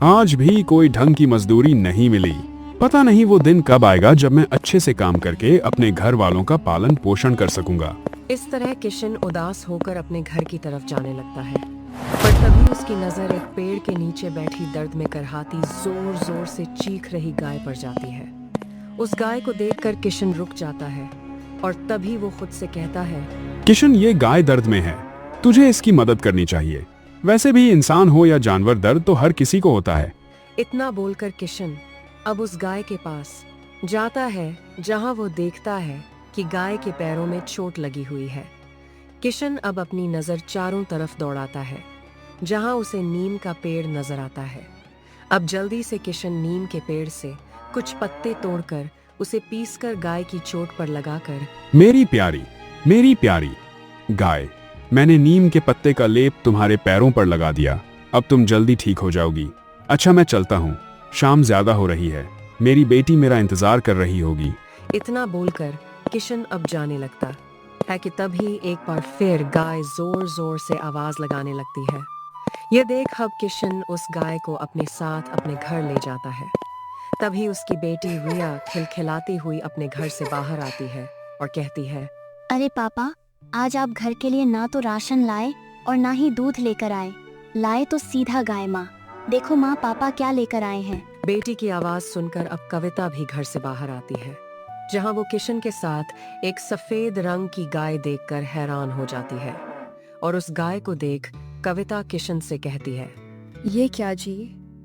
आज भी कोई ढंग की मजदूरी नहीं मिली। पता नहीं वो दिन कब आएगा जब मैं अच्छे से काम करके अपने घर वालों का पालन पोषण कर सकूंगा। इस तरह किशन उदास होकर अपने घर की तरफ जाने लगता है, पर तभी उसकी नजर एक पेड़ के नीचे बैठी दर्द में करहाती जोर जोर से चीख रही गाय पर जाती है। उस गाय को देखकर किशन रुक जाता है और तभी वो खुद से कहता है, किशन, ये गाय दर्द में है, तुझे इसकी मदद करनी चाहिए। वैसे भी इंसान हो या जानवर, दर्द तो हर किसी को होता है। इतना बोलकर किशन अब उस गाय के पास जाता है जहां वो देखता है कि गाय के पैरों में चोट लगी हुई है। किशन अब अपनी नजर चारों तरफ दौड़ाता है, जहां उसे नीम का पेड़ नजर आता है। अब जल्दी से किशन नीम के पेड़ से कुछ पत्ते तोड़कर उसे पीसकर गाय की चोट पर लगाकर, मेरी प्यारी गाय, मैंने नीम के पत्ते का लेप तुम्हारे पैरों पर लगा दिया। अब तुम जल्दी ठीक हो जाओगी। अच्छा, मैं चलता हूँ, शाम ज्यादा हो रही है, मेरी बेटी मेरा इंतजार कर रही होगी। इतना बोलकर किशन अब जाने लगता है कि तभी एक बार फिर गाय जोर जोर से आवाज लगाने लगती है। यह देख अब किशन उस गाय को अपने साथ अपने घर ले जाता है। तभी उसकी बेटी रिया खिलखिलाती हुई अपने घर से बाहर आती है और कहती है, अरे पापा, आज आप घर के लिए ना तो राशन लाए और ना ही दूध लेकर आए। लाए तो सीधा गाय। माँ देखो माँ, पापा क्या लेकर आए हैं। बेटी की आवाज सुनकर अब कविता भी घर से बाहर आती है, जहां वो किशन के साथ एक सफेद रंग की गाय देखकर हैरान हो जाती है। और उस गाय को देख कविता किशन से कहती है, ये क्या जी,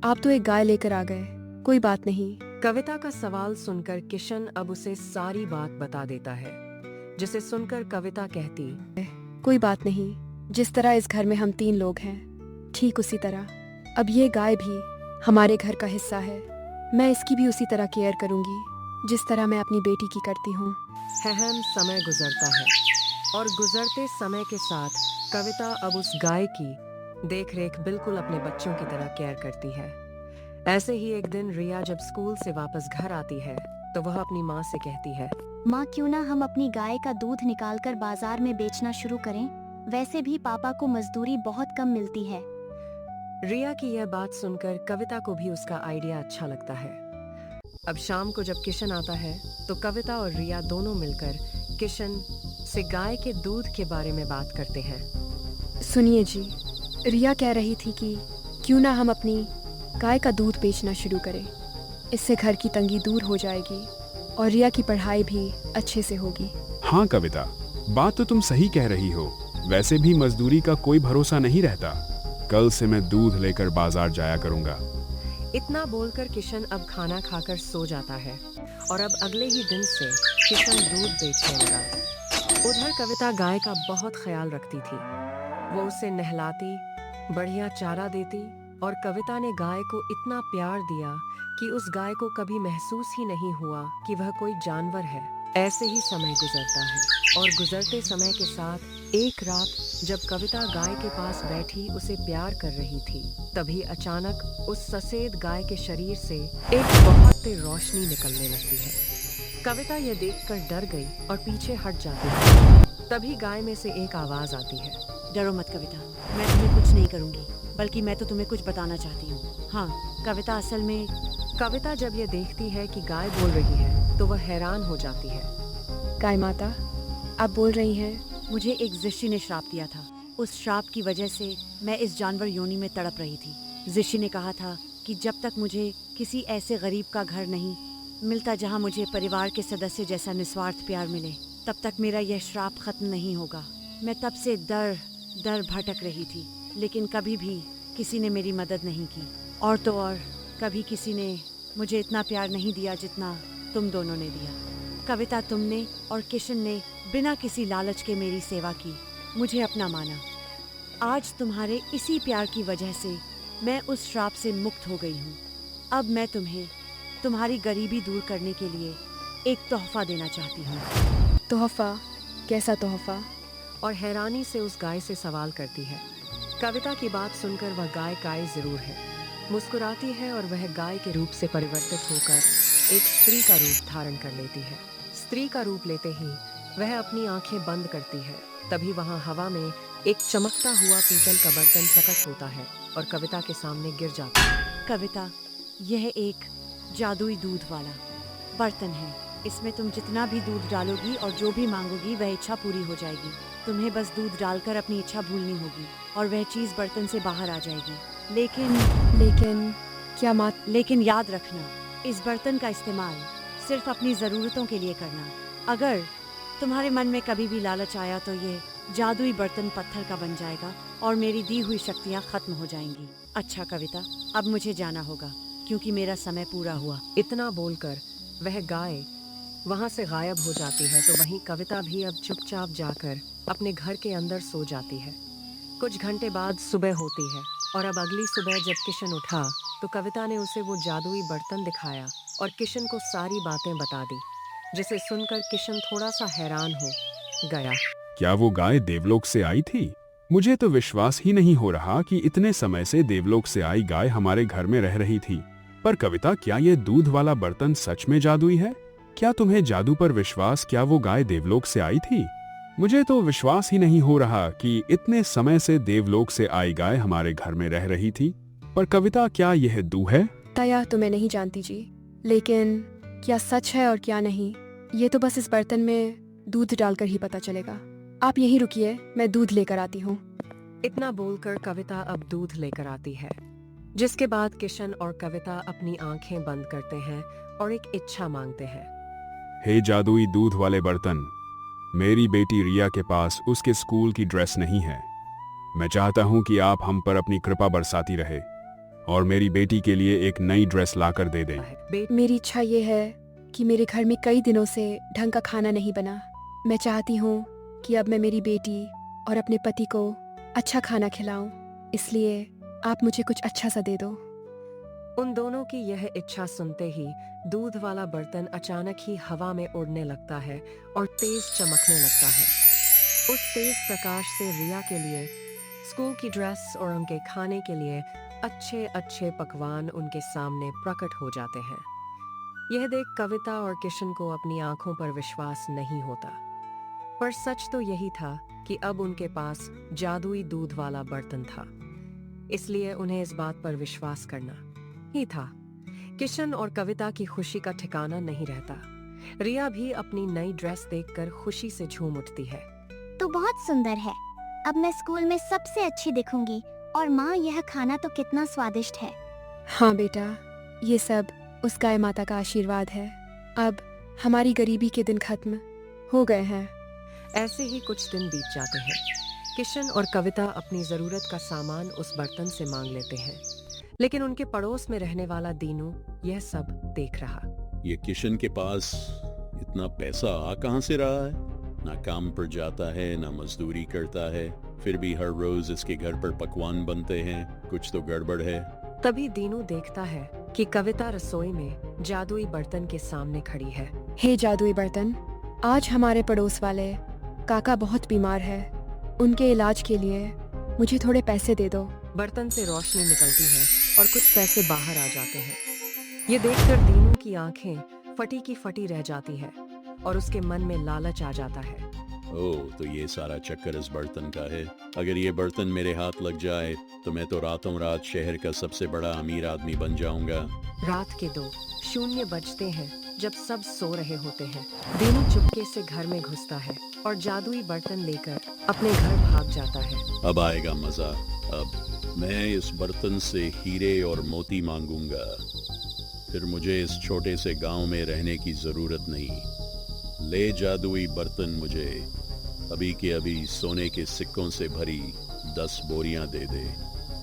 आप तो एक गाय लेकर आ गए। कोई बात नहीं। कविता का सवाल सुनकर किशन अब उसे सारी बात बता देता है, जिसे सुनकर कविता कहती, कोई बात नहीं, जिस तरह इस घर में हम 3 लोग हैं, ठीक उसी तरह अब ये गाय भी हमारे घर का हिस्सा है। मैं इसकी भी उसी तरह केयर करूंगी जिस तरह मैं अपनी बेटी की करती हूँ। अहम समय गुजरता है और गुजरते समय के साथ कविता अब उस गाय की देखरेख बिल्कुल अपने बच्चों की तरह केयर करती है। ऐसे ही एक दिन रिया जब स्कूल से वापस घर आती है तो वह अपनी माँ से कहती है, माँ क्यों ना हम अपनी गाय का दूध निकालकर बाजार में बेचना शुरू करें। वैसे भी पापा को मजदूरी बहुत कम मिलती है। रिया की यह बात सुनकर कविता को भी उसका आइडिया अच्छा लगता है। अब शाम को जब किशन आता है तो कविता और रिया दोनों मिलकर किशन से गाय के दूध के बारे में बात करते हैं। सुनिए जी, रिया कह रही थी कि क्यों ना हम अपनी गाय का दूध बेचना शुरू करें। इससे घर की तंगी दूर हो जाएगी और रिया की पढ़ाई भी अच्छे से होगी। हाँ कविता, बात तो तुम सही कह रही हो। वैसे भी मजदूरी का कोई भरोसा नहीं रहता। कल से मैं दूध लेकर बाजार जाया करूंगा। इतना बोलकर किशन अब खाना खाकर सो जाता है और अब अगले ही दिन से किशन दूध बेचने लगा। उधर कविता गाय का बहुत ख्याल रखती थी। वो उसे नहलाती, बढ़िया चारा देती और कविता ने गाय को इतना प्यार दिया कि उस गाय को कभी महसूस ही नहीं हुआ कि वह कोई जानवर है। ऐसे ही समय गुजरता है और गुजरते समय के साथ एक रात जब कविता गाय के पास बैठी उसे प्यार कर रही थी, तभी अचानक उस सफेद गाय के शरीर से एक बहुत तेज रोशनी निकलने लगती है। कविता यह देखकर डर गई और पीछे हट जाती है। तभी गाय में से एक आवाज आती है, डरो मत कविता, मैं तुम्हें कुछ नहीं करूंगी, बल्कि मैं तो तुम्हें कुछ बताना चाहती हूँ। हाँ कविता, असल में कविता जब यह देखती है कि गाय बोल रही है तो वह हैरान हो जाती है। गाय माता, आप बोल रही हैं। मुझे एक जिशी ने श्राप दिया था। उस श्राप की वजह से मैं इस जानवर योनि में तड़प रही थी। जिशी ने कहा था कि जब तक मुझे किसी ऐसे गरीब का घर नहीं मिलता जहाँ मुझे परिवार के सदस्य जैसा निस्वार्थ प्यार मिले, तब तक मेरा यह श्राप खत्म नहीं होगा। मैं तब से दर दर भटक रही थी, लेकिन कभी भी किसी ने मेरी मदद नहीं की। और तो और कभी किसी ने मुझे इतना प्यार नहीं दिया जितना तुम दोनों ने दिया। कविता, तुमने और किशन ने बिना किसी लालच के मेरी सेवा की, मुझे अपना माना। आज तुम्हारे इसी प्यार की वजह से मैं उस श्राप से मुक्त हो गई हूँ। अब मैं तुम्हें तुम्हारी गरीबी दूर करने के लिए एक तोहफा देना चाहती हूँ। तोहफा? कैसा तोहफा? और हैरानी से उस गाय से सवाल करती है। कविता की बात सुनकर वह गाय जरूर है, मुस्कुराती है और वह गाय के रूप से परिवर्तित होकर एक स्त्री का रूप धारण कर लेती है। स्त्री का रूप लेते ही वह अपनी आंखें बंद करती है। तभी वहां हवा में एक चमकता हुआ पीतल का बर्तन प्रकट होता है और कविता के सामने गिर जाता है। कविता, यह एक जादुई दूध वाला बर्तन है। इसमें तुम जितना भी दूध डालोगी और जो भी मांगोगी वह इच्छा पूरी हो जाएगी। तुम्हें बस दूध डालकर अपनी इच्छा भूलनी होगी और वह चीज़ बर्तन से बाहर आ जाएगी। लेकिन क्या माँ? लेकिन याद रखना, इस बर्तन का इस्तेमाल सिर्फ अपनी ज़रूरतों के लिए करना। अगर तुम्हारे मन में कभी भी लालच आया तो ये जादुई बर्तन पत्थर का बन जाएगा और मेरी दी हुई शक्तियाँ खत्म हो जाएंगी। अच्छा कविता, अब मुझे जाना होगा क्योंकि मेरा समय पूरा हुआ। इतना बोलकर वह गाय वहां से गायब हो जाती है। तो वहीं कविता भी अब चुपचाप जाकर अपने घर के अंदर सो जाती है। कुछ घंटे बाद सुबह होती है और अब अगली सुबह जब किशन उठा तो कविता ने उसे वो जादुई बर्तन दिखाया और किशन को सारी बातें बता दी, जिसे सुनकर किशन थोड़ा सा हैरान हो गया। क्या वो गाय देवलोक से आई थी? मुझे तो विश्वास ही नहीं हो रहा कि इतने समय से देवलोक से आई गाय हमारे घर में रह रही थी। पर कविता, क्या ये दूध वाला बर्तन सच में जादुई है? क्या तुम्हें जादू पर विश्वास? क्या वो गाय देवलोक से आई थी? मुझे तो विश्वास ही नहीं हो रहा कि इतने समय से देवलोक से आई गाय हमारे घर में रह रही थी। पर कविता, क्या यह दू है? तया तो मैं नहीं जानती जी, लेकिन क्या सच है और क्या नहीं, ये तो बस इस बर्तन में दूध डालकर ही पता चलेगा। आप यहीं रुकिए, मैं दूध लेकर आती हूँ। इतना बोलकर कविता अब दूध लेकर आती है, जिसके बाद किशन और कविता अपनी आंखें बंद करते हैं और एक इच्छा मांगते हैं। हे जादुई दूध वाले बर्तन, मेरी बेटी रिया के पास उसके स्कूल की ड्रेस नहीं है। मैं चाहता हूं कि आप हम पर अपनी कृपा बरसाती रहे और मेरी बेटी के लिए एक नई ड्रेस लाकर दे दें। मेरी इच्छा ये है कि मेरे घर में कई दिनों से ढंग का खाना नहीं बना। मैं चाहती हूँ कि अब मैं मेरी बेटी और अपने पति को अच्छा खाना खिलाऊं, इसलिए आप मुझे कुछ अच्छा सा दे दो। उन दोनों की यह इच्छा सुनते ही दूध वाला बर्तन अचानक ही हवा में उड़ने लगता है और तेज चमकने लगता है। उस तेज प्रकाश से रिया के लिए स्कूल की ड्रेस और उनके खाने के लिए अच्छे अच्छे पकवान उनके सामने प्रकट हो जाते हैं। यह देख कविता और किशन को अपनी आंखों पर विश्वास नहीं होता, पर सच तो यही था कि अब उनके पास जादुई दूध वाला बर्तन था, इसलिए उन्हें इस बात पर विश्वास करना ही था। किशन और कविता की खुशी का ठिकाना नहीं रहता। रिया भी अपनी नई ड्रेस देखकर खुशी से झूम उठती है। तो बहुत सुंदर है, अब मैं स्कूल में सबसे अच्छी दिखूंगी। और माँ, यह खाना तो कितना स्वादिष्ट है। हाँ बेटा, ये सब उस गाय माता का आशीर्वाद है। अब हमारी गरीबी के दिन खत्म हो गए हैं। ऐसे ही कुछ दिन बीत जाते हैं। किशन और कविता अपनी जरूरत का सामान उस बर्तन से मांग लेते हैं, लेकिन उनके पड़ोस में रहने वाला दीनू यह सब देख रहा। ये किशन के पास इतना पैसा आ कहां से रहा है? ना काम पर जाता है, ना मजदूरी करता है, फिर भी हर रोज इसके घर पर पकवान बनते हैं। कुछ तो गड़बड़ है। तभी दीनू देखता है कि कविता रसोई में जादुई बर्तन के सामने खड़ी है। हे जादुई बर्तन, आज हमारे पड़ोस वाले काका बहुत बीमार है, उनके इलाज के लिए मुझे थोड़े पैसे दे दो। बर्तन से रोशनी निकलती है और कुछ पैसे बाहर आ जाते हैं। ये देखकर दीनू की आंखें फटी की फटी रह जाती है और उसके मन में लालच आ जाता है। ओह, तो ये सारा चक्कर इस बर्तन का है। अगर ये बर्तन मेरे हाथ लग जाए तो मैं तो रातों रात शहर का सबसे बड़ा अमीर आदमी बन जाऊंगा। रात के 2:00 बजते हैं जब सब सो रहे होते हैं। दीनू चुपके से घर में घुसता है और जादुई बर्तन लेकर अपने घर भाग जाता है। अब आएगा मजा। अब मैं इस बर्तन से हीरे और मोती मांगूंगा, फिर मुझे इस छोटे से गांव में रहने की जरूरत नहीं। ले जादुई बर्तन, मुझे अभी के अभी सोने के सिक्कों से भरी 10 बोरियां दे दे।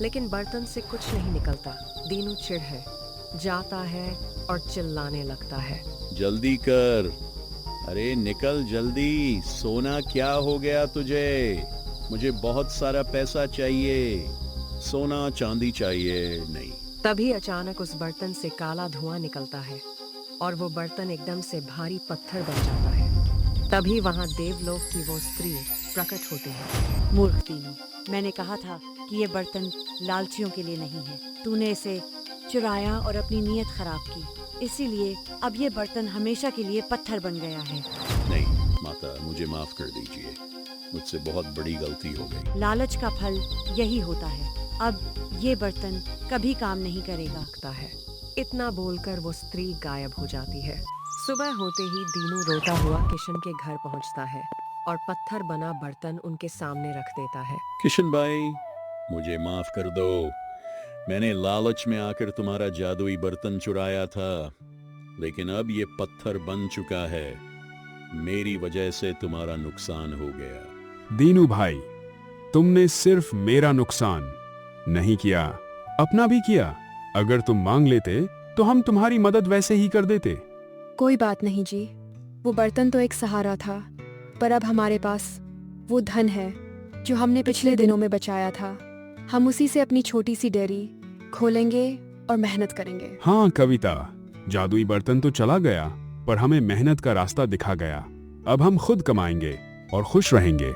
लेकिन बर्तन से कुछ नहीं निकलता। दीनू चिढ़ है जाता है और चिल्लाने लगता है। जल्दी कर, अरे निकल जल्दी। सोना क्या हो गया तुझे? मुझे बहुत सारा पैसा चाहिए। सोना चांदी चाहिए नहीं। तभी अचानक उस बर्तन से काला धुआं निकलता है और वो बर्तन एकदम से भारी पत्थर बन जाता है। तभी वहां देवलोक की वो स्त्री प्रकट होती है। मूर्ख दीनू, मैंने कहा था कि ये बर्तन लालचियों के लिए नहीं है। तूने इसे चुराया और अपनी नीयत खराब की, इसीलिए अब ये बर्तन हमेशा के लिए पत्थर बन गया है। नहीं माता, मुझे माफ कर दीजिए, मुझसे बहुत बड़ी गलती हो गई। लालच का फल यही होता है। अब ये बर्तन कभी काम नहीं करेगा। लगता है। इतना बोलकर वो स्त्री गायब हो जाती है। सुबह होते ही दीनू रोता हुआ किशन के घर पहुंचता है और पत्थर बना बर्तन उनके सामने रख देता है। किशन भाई, मुझे माफ कर दो। मैंने लालच में आकर तुम्हारा जादुई बर्तन चुराया था, लेकिन अब ये पत्थर बन चुका है। मेरी वजह से तुम्हारा नुकसान हो गया। दीनू भाई, तुमने सिर्फ मेरा नुकसान नहीं किया, अपना भी किया। अगर तुम मांग लेते तो हम तुम्हारी मदद वैसे ही कर देते। कोई बात नहीं जी, वो बर्तन तो एक सहारा था, पर अब हमारे पास वो धन है जो हमने पिछले दिनों में बचाया था। हम उसी से अपनी छोटी सी डेयरी खोलेंगे और मेहनत करेंगे। हाँ कविता, जादुई बर्तन तो चला गया, पर हमें मेहनत का रास्ता दिखा गया। अब हम खुद कमाएंगे और खुश रहेंगे।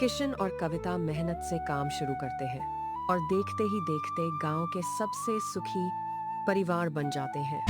किशन और कविता मेहनत से काम शुरू करते हैं और देखते ही देखते गांव के सबसे सुखी परिवार बन जाते हैं।